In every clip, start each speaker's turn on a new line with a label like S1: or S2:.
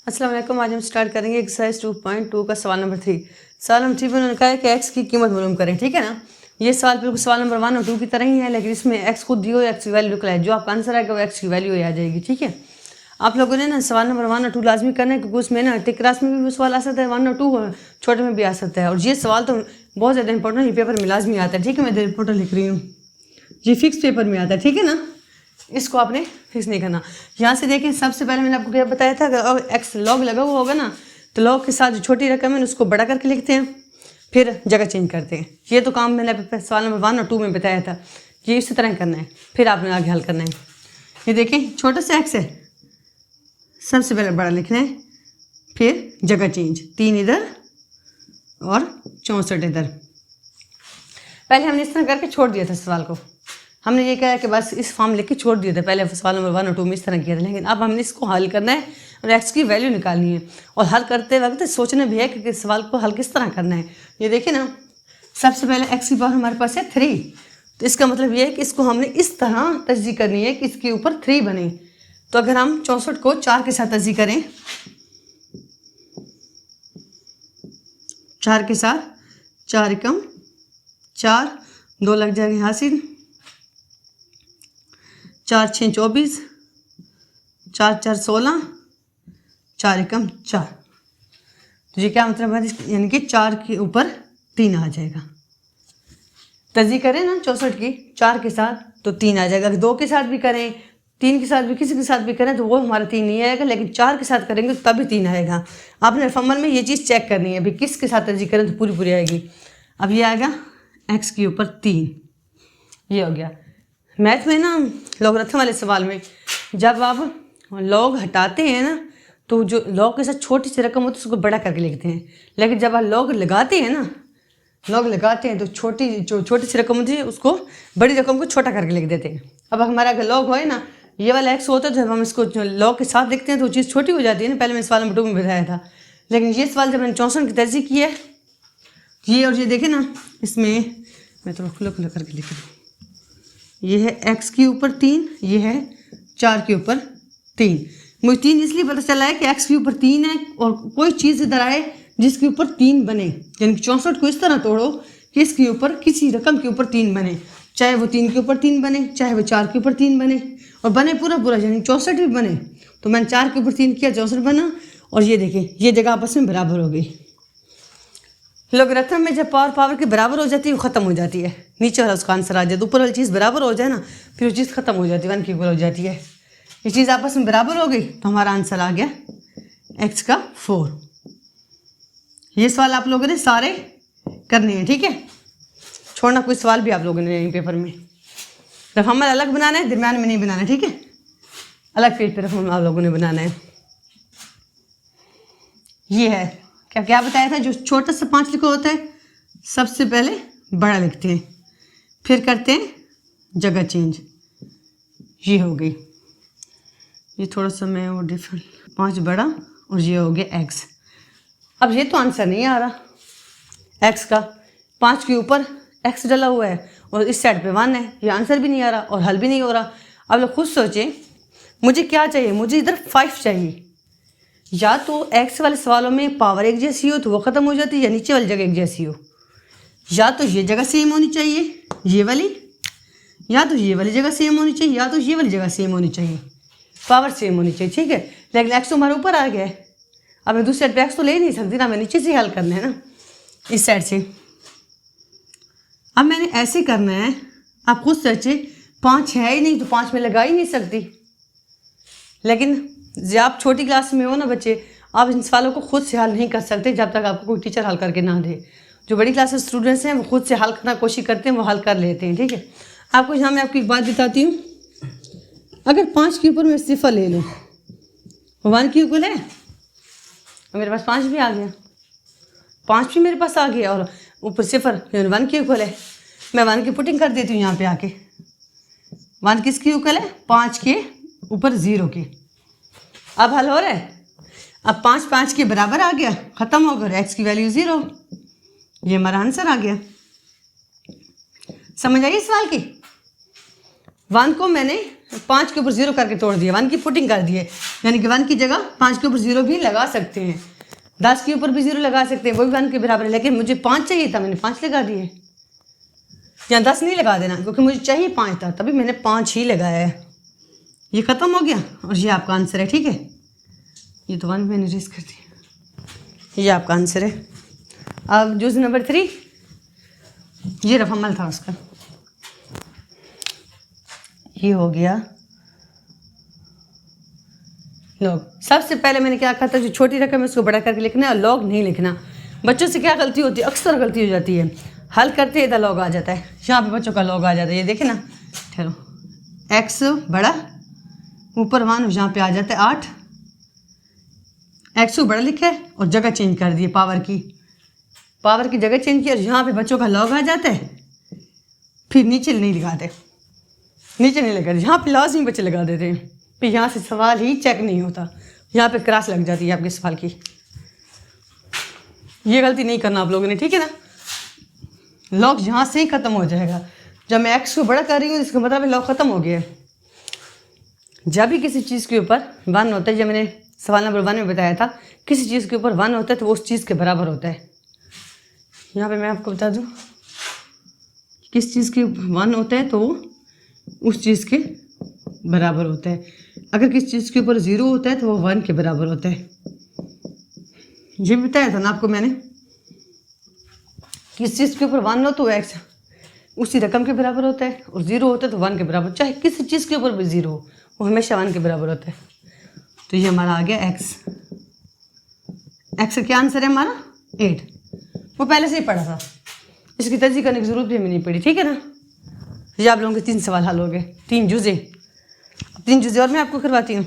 S1: अस्सलाम वालेकुम। आज हम स्टार्ट करेंगे एक्सरसाइज 2.2 का सवाल नंबर 3। सवाल नंबर 3 में उन्होंने कहा है कि एक्स की कीमत मालूम करें। ठीक है ना। ये सवाल बिल्कुल सवाल नंबर 1 और 2 की तरह ही है, लेकिन इसमें एक्स खुद दियो, एक्स की वैल्यू निकला है। जो आपका आंसर आएगा वो एक्स की वैल्यू आ जाएगी। ठीक है। आप लोगों ने ना सवाल नंबर 1 और 2 लाजमी करना है, क्योंकि उसमें ना टिक क्लास में भी सवाल आ सकता है, 1 और 2 छोटे में भी आ सकता है। और ये सवाल तो बहुत ज़्यादा इंपॉर्टेंट, ये पेपर में लाजमी आता है। ठीक है, मैं रिपोर्टर लिख रही हूँ, ये फिक्स पेपर में आता है। ठीक है ना, इसको आपने फिक्स नहीं करना। यहाँ से देखें, सबसे पहले मैंने आपको क्या बताया था, अगर एक्स लॉग लगा हुआ होगा ना, तो लॉग के साथ जो छोटी रकम है उसको बड़ा करके लिखते हैं, फिर जगह चेंज करते हैं। ये तो काम मैंने सवाल नंबर 1 और 2 में बताया था। ये इसी तरह करना है, फिर आपने आगे हल करना है। ये देखें, छोटा सा एक्स है, सबसे पहले बड़ा लिखना है, फिर जगह चेंज, 3 इधर और 64 इधर। पहले हमने इस तरह करके छोड़ दिया था सवाल को। हमने ये कहा कि बस इस फॉर्म लिख के छोड़ दिए थे, पहले सवाल नंबर 1 और 2 में इस तरह किया था। लेकिन अब हमने इसको हल करना है और एक्स की वैल्यू निकालनी है, और हल करते वक्त सोचना भी है कि सवाल को हल किस तरह करना है। ये देखिए ना, सबसे पहले एक्स की पावर हमारे पास है 3, तो इसका मतलब ये है कि इसको हमने इस तरह तजदीद करनी है कि इसके ऊपर 3 बने। तो अगर हम 64 को 4 के साथ तजदीद करें, 4 के साथ, 4 एकम 4, 2 लग जाएंगे हासिल, 4 6 24, 4 4 16, 4 एकम 4। तो ये क्या मतलब है, यानी कि 4 के ऊपर 3 आ जाएगा। तजदीद करें ना 64 की 4 के साथ तो 3 आ जाएगा। 2 के साथ भी करें, 3 के साथ भी, किसी के साथ भी करें तो वो हमारा 3 नहीं आएगा, लेकिन 4 के साथ करेंगे तो तभी 3 आएगा। आपने फॉर्मूले में ये चीज़ चेक करनी है, अभी किसके साथ तजदीद करें तो पूरी पूरी आएगी। अब ये आएगा एक्स के ऊपर 3, ये हो गया। मैथ में ना लॉगरिथम वाले सवाल में जब आप लॉग हटाते हैं ना, तो जो लॉग के साथ छोटी सी रकम होती है उसको बड़ा करके लिखते हैं, लेकिन जब आप लॉग लगाते हैं ना, लॉग लगाते हैं तो छोटी सी रकम होती है उसको, बड़ी रकम को छोटा करके लिख देते हैं। अब हमारा अगर लॉग हो ना, ये वाला एक्स होता है, जब हम इसको लॉग के साथ लिखते हैं तो वो चीज़ छोटी हो जाती है ना। पहले मैंने सवाल नंबर 2 में बताया था, लेकिन ये सवाल जब मैंने 64 की तर्जीह की है, ये और ये देखे ना, इसमें मैं थोड़ा खुला खुला करके लिख रही हूँ। ये है एक्स के ऊपर 3, ये है 4 के ऊपर 3। मुझे 3 इसलिए पता चला है कि एक्स के ऊपर 3 है, और कोई चीज़ इधर आए जिसके ऊपर 3 बने, यानी 64 को इस तरह तोड़ो कि इसके ऊपर किसी रकम के ऊपर 3 बने, चाहे वो 3 के ऊपर 3 बने, चाहे वो 4 के ऊपर 3 बने, और बने पूरा पूरा, यानी 64 भी बने। तो मैंने 4 के ऊपर 3 किया, 64 बना, और ये देखें ये जगह आपस में बराबर हो गई। लॉगरिथम में जब पावर के बराबर हो जाती है वो ख़त्म हो जाती है, नीचे वाला उसका आंसर आ जाए। ऊपर वाली चीज़ बराबर हो जाए ना, फिर वो चीज़ ख़त्म हो जाती है, 1 की इक्वल हो जाती है। ये चीज़ आपस में बराबर हो गई तो हमारा आंसर आ गया एक्स का 4। ये सवाल आप लोगों ने सारे करने हैं, ठीक है, छोड़ना कोई सवाल भी आप लोगों ने नहीं पेपर में। जब हमें अलग बनाना है, दरम्यान में नहीं बनाना है, ठीक है, अलग पेज पर हम आप लोगों ने बनाना है। ये है क्या क्या बताया था, जो छोटा सा 5 लिखा होता है सबसे पहले बड़ा लिखते हैं, फिर करते हैं जगह चेंज। ये हो गई, ये थोड़ा सा मैं वो डिफरेंट, 5 बड़ा, और ये हो गया एक्स। अब ये तो आंसर नहीं आ रहा एक्स का, 5 के ऊपर एक्स डला हुआ है और इस साइड पे 1 है, ये आंसर भी नहीं आ रहा और हल भी नहीं हो रहा। अब लोग खुद सोचें मुझे क्या चाहिए, मुझे इधर 5 चाहिए। या तो एक्स वाले सवालों में पावर एक जैसी हो तो वो ख़त्म हो जाती है, या नीचे वाली जगह एक जैसी हो, या तो ये जगह सेम होनी चाहिए ये वाली, या तो ये वाली जगह सेम होनी चाहिए, या तो ये वाली जगह सेम होनी चाहिए, पावर सेम होनी चाहिए, ठीक है। लेकिन एक्स तो हमारे ऊपर आ गया है, अब मैं दूसरी साइड पे एक्स तो ले नहीं सकती ना, मैं नीचे से हल करना है ना, इस साइड से। अब मैंने ऐसे करना है, आप खुद सोचे 5 है ही नहीं तो 5 में लगा ही नहीं सकती। लेकिन जब आप छोटी क्लास में हो ना बच्चे, आप इन सवालों को खुद से हल नहीं कर सकते जब तक आपको कोई टीचर हल करके ना दे। जो बड़ी क्लास के स्टूडेंट्स हैं वो खुद से हल करना कोशिश करते हैं, वो हल कर लेते हैं, ठीक है। आपको यहाँ मैं आपको एक बात बताती हूँ, अगर 5 के ऊपर मैं सिफर ले लूँ, 1 की इक्वल है, मेरे पास 5 भी आ गया, 5 भी मेरे पास आ गया, और ऊपर सिफर 1 की इक्वल है। मैं 1 की पुटिंग कर देती हूँ यहाँ पे आके, 1 किसकी इक्वल है, 5 के ऊपर 0 की। अब हल हो रहा है, अब 5 5 के बराबर आ गया, ख़त्म हो गया, एक्स की वैल्यू 0, ये हमारा आंसर आ गया। समझ आई सवाल की। 1 को मैंने 5 के ऊपर 0 करके तोड़ दिया, 1 की पुटिंग कर दिए, यानी कि 1 की जगह 5 के ऊपर 0 भी लगा सकते हैं, 10 के ऊपर भी 0 लगा सकते हैं, वो भी 1 के बराबर है। लेकिन मुझे 5 चाहिए था, मैंने 5 लगा दिए। यहाँ 10 नहीं लगा देना, क्योंकि मुझे चाहिए 5 था, तभी मैंने 5 ही लगाया है। ये ख़त्म हो गया और ये आपका आंसर है। ठीक है, ये तो 1 मैंने रेस कर दिया, ये आपका आंसर है। अब जूस नंबर 3, ये रफमल था उसका, ये हो गया लॉग। सबसे पहले मैंने क्या कहा था, जो छोटी रकम है उसको बड़ा करके लिखना है और लॉग नहीं लिखना। बच्चों से क्या गलती होती है, अक्सर गलती हो जाती है, हल करते इधर लॉग आ जाता है, यहाँ पे बच्चों का लॉग आ जाता है। ये देखे ना, ठहरो, एक्स बड़ा ऊपर 1, यहाँ पे आ जाता है 8, एक्स को बड़ा लिखा है और जगह चेंज कर दी है, पावर की जगह चेंज की और यहाँ पे बच्चों का लॉग आ जाता है। फिर नीचे नहीं लगाते, नीचे नहीं लगाते, यहाँ पे लाजमी बच्चे लगा देते हैं, फिर यहाँ से सवाल ही चेक नहीं होता, यहाँ पे क्रॉस लग जाती है आपके सवाल की। ये गलती नहीं करना आप लोगों ने, ठीक है ना। लॉग यहाँ से ही ख़त्म हो जाएगा। जब मैं एक्स को बड़ा कर रही हूँ इसका मतलब लॉग ख़त्म हो गया है। जब भी किसी चीज़ के ऊपर 1 होता है, जब मैंने सवाल नंबर 1 में बताया था, किसी चीज़ के ऊपर 1 होता है तो वो उस चीज़ के बराबर होता है। यहाँ पे मैं आपको बता दूँ, किस चीज़ के 1 होता है तो वो उस चीज़ के बराबर होता है। अगर किस चीज़ के ऊपर 0 होता है तो वो 1 के बराबर होता है। ये बताया था ना आपको मैंने, किस चीज़ के ऊपर 1 हो तो एक्स उसी रकम के बराबर होता है, और 0 होता है तो 1 के बराबर। चाहे किसी चीज़ के ऊपर भी 0 हो, वो हमेशा 1 के बराबर होता है। तो ये हमारा आ गया एक्स। एक्स का क्या आंसर है हमारा 8। वो पहले से ही पढ़ा था, इसकी तर्जीह करने की ज़रूरत भी हमें नहीं पड़ी, ठीक है ना। ये आप लोगों के 3 सवाल हल हो गए, 3 जुज़े। 3 जुज़े और मैं आपको करवाती हूँ।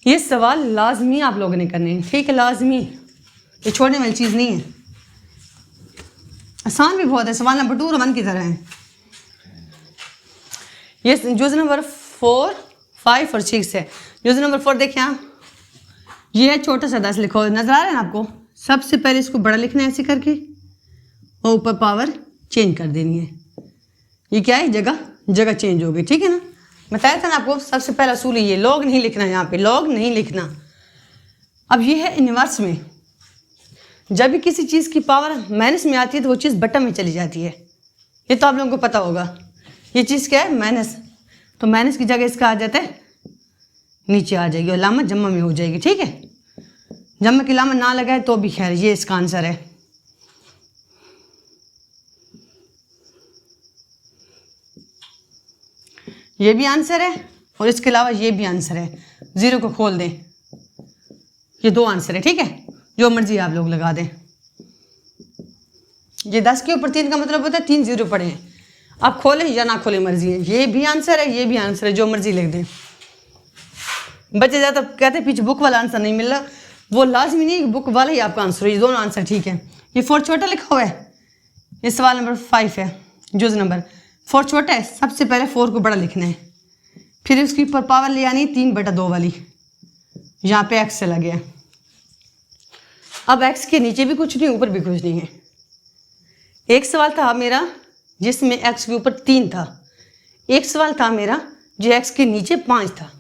S1: ये सवाल लाजमी आप लोगों ने करने हैं, ठीक है, लाजमी, ये छोड़ने वाली चीज़ नहीं है। आसान भी बहुत है, सवाल नंबर 2 और 1 की तरह है। ये जुज़ नंबर 4, 5 और 6 है। जुज़ नंबर 4 देखें आप, ये है छोटा सा 10 लिखो, नजर आ रहा है ना आपको। सबसे पहले इसको बड़ा लिखना है ऐसे करके, और ऊपर पावर चेंज कर देनी है। ये क्या है, जगह चेंज हो गई, ठीक है ना। बताया था ना आपको, सबसे पहला असूल ये, लॉग नहीं लिखना, यहाँ पे लॉग नहीं लिखना। अब ये है इन्वर्स में, जब भी किसी चीज़ की पावर माइनस में आती है तो वो चीज़ बटन में चली जाती है। ये तो आप लोगों को पता होगा। ये चीज़ क्या है, माइनस, तो माइनस की जगह इसका आ जाता है नीचे आ जाएगी और लामा जम्मा में हो जाएगी, ठीक है। जम्मा की लामा ना लगाए तो भी खैर, ये इसका आंसर है। ये भी आंसर है और इसके अलावा ये भी आंसर है। 0 को खोल दें, ये 2 आंसर है, ठीक है, जो मर्जी आप लोग लगा दें। ये 10 के ऊपर 3 का मतलब होता है 3 0 पड़े हैं, आप खोलें या ना खोलें मर्जी है। ये भी आंसर है, ये भी आंसर है, जो मर्जी लिख दें। बच्चे ज़्यादा कहते हैं पीछे बुक वाला आंसर नहीं मिल रहा, वो लाजमी नहीं कि बुक वाला ही आपका आंसर है, ये दोनों आंसर ठीक है। ये 4 छोटा लिखा हुआ है, ये सवाल नंबर 5 है, जुज़ नंबर 4 छोटा है। सबसे पहले 4 को बड़ा लिखना है, फिर उसके ऊपर पावर ले आनी 3/2 वाली, यहाँ पे एक्स चला गया। अब एक्स के नीचे भी कुछ नहीं, ऊपर भी कुछ नहीं है। एक सवाल था मेरा जिसमें एक्स के ऊपर 3 था, एक सवाल था मेरा जो एक्स के नीचे 5 था।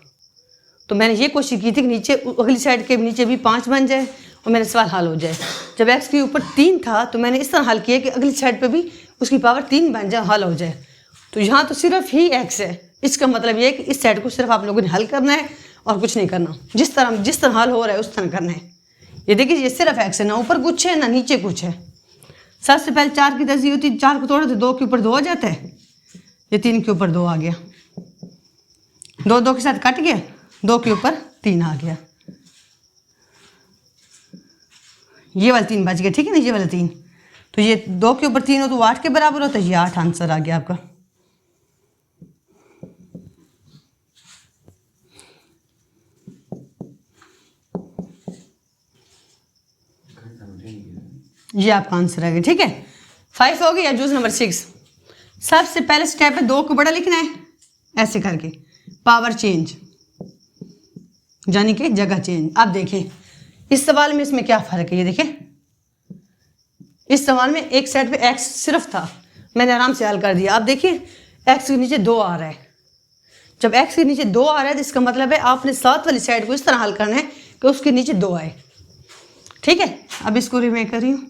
S1: तो मैंने ये कोशिश की थी कि नीचे अगली साइड के नीचे भी 5 बन जाए और मेरा सवाल हल हो जाए। जब एक्स के ऊपर 3 था तो मैंने इस तरह हल किया कि अगली साइड पे भी उसकी पावर 3 बन जाए, हल हो जाए। तो यहाँ तो सिर्फ ही एक्स है, इसका मतलब ये है कि इस साइड को सिर्फ आप लोगों ने हल करना है और कुछ नहीं करना, जिस तरह हल हो रहा है उस तरह करना है। ये देखिए, ये सिर्फ एक्स है, ना ऊपर कुछ है ना नीचे कुछ है। सबसे पहले 4 की तर्जीह होती है, 4 को तोड़ो तो 2 के ऊपर 2 हो जाता है, ये 3 के ऊपर 2 आ गया, 2 के साथ कट गया, 2 के ऊपर 3 आ गया, ये वाला 3 बच गया, ठीक है ना, ये वाला 3। तो ये 2 के ऊपर 3 हो तो 8 के बराबर होता है, ये 8 आंसर आ गया आपका। ये आपका आंसर आ गया, ठीक है। 5 हो गया। जूस नंबर 6, सबसे पहले स्टेप है 2 को बड़ा लिखना है ऐसे करके, पावर चेंज यानी कि जगह चेंज। अब देखें इस सवाल में इसमें क्या फ़र्क है, ये देखें, इस सवाल में एक साइड पे एक्स सिर्फ था, मैंने आराम से हल कर दिया। अब देखिए एक्स के नीचे 2 आ रहा है, जब x के नीचे 2 आ रहा है तो इसका मतलब है आपने साथ वाली साइड को इस तरह हल करना है कि उसके नीचे 2 आए। ठीक है, अब इसको रिमेक कर रही हूँ,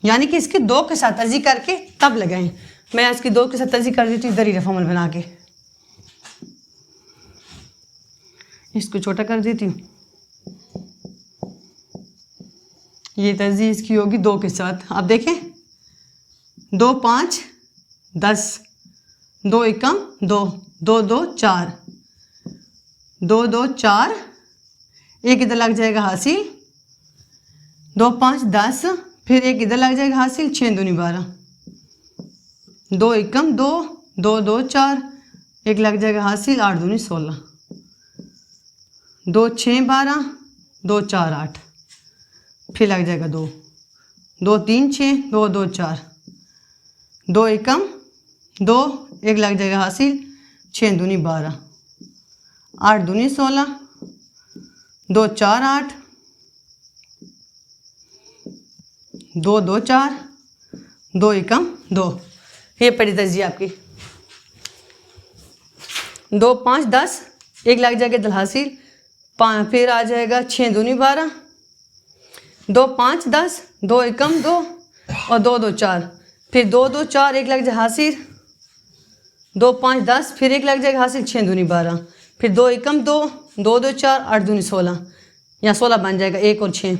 S1: यानी कि इसके 2 के साथ तर्जी करके तब लगाएं। मैं इसकी 2 के साथ तर्जी कर देती हूँ इधर ही रफामल बना के, इसको छोटा कर देती हूँ। ये तर्जी इसकी होगी 2 के साथ। अब देखें 2 5 10, 2 एकम 2, 2 2 4, 2 2 4, एक इधर लग जाएगा हासिल, 2 5 10, फिर एक इधर लग जाएगा हासिल, 6 दूनी 12, 2 एकम 2, 2 2 4, एक लग जाएगा हासिल, 8 दूनी 16, 2 6 12, 2 4 8, फिर लग जाएगा 2, 2 3 6, 2 2 4, 2 एकम 2, एक लग जाएगा हासिल, 6 दूनी 12, 8 दूनी 16, 2 4 8, 2 2 4, 2 एकम 2। ये पड़ी तर्जी आपकी। 2 5 10, एक लग जाएगा इधर हासिल, फिर आ जाएगा 6 दूनी 12, 2 5 10, 2 एकम 2 और 2 2 4, फिर 2 2 4, एक लग जाए हासिल, 2 5 10, फिर एक लग जाएगा हासिल, 6 दूनी 12, फिर 2 एकम 2, 2 2 4, 8 दूनी 16, यहाँ 16 बन जाएगा, 1 और 6,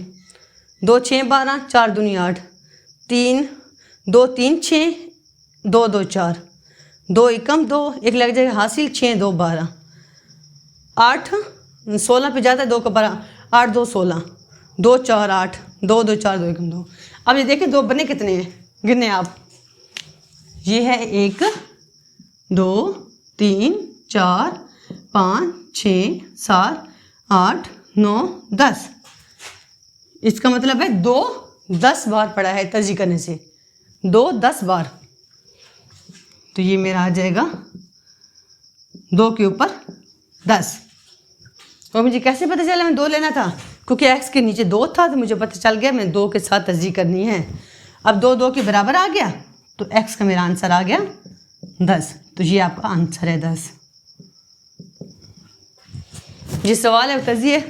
S1: 2 6 12, 4 दूनी 8, 3 2 3 6, 2 2 4, 2 एकम 2, एक लग जाएगा हासिल, 6 2 12, 8 16 पे जाता है 2 का 12, 8 2 16, 2 4 8, 2 2 4, 2 एकम 2। अब ये देखिए 2 बने कितने हैं, गिने आप। ये है 1 2 3 4 5 6 7 8 9 10। इसका मतलब है 2 10 बार पड़ा है तर्जी करने से, 2 10 बार। तो ये मेरा आ जाएगा 2 के ऊपर 10। और मुझे कैसे पता चला मैं 2 लेना था, क्योंकि x के नीचे 2 था तो मुझे पता चल गया मैंने 2 के साथ तर्जी करनी है। अब 2 2 के बराबर आ गया तो x का मेरा आंसर आ गया 10। तो ये आपका आंसर है 10। ये सवाल है तर्जी है।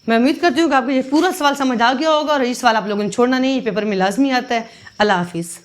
S1: मैं उम्मीद करती हूँ कि आपको ये पूरा सवाल समझ आ गया होगा और ये सवाल आप लोगों ने छोड़ना नहीं, पेपर में लाजमी आता है। अल्लाह हाफिज़।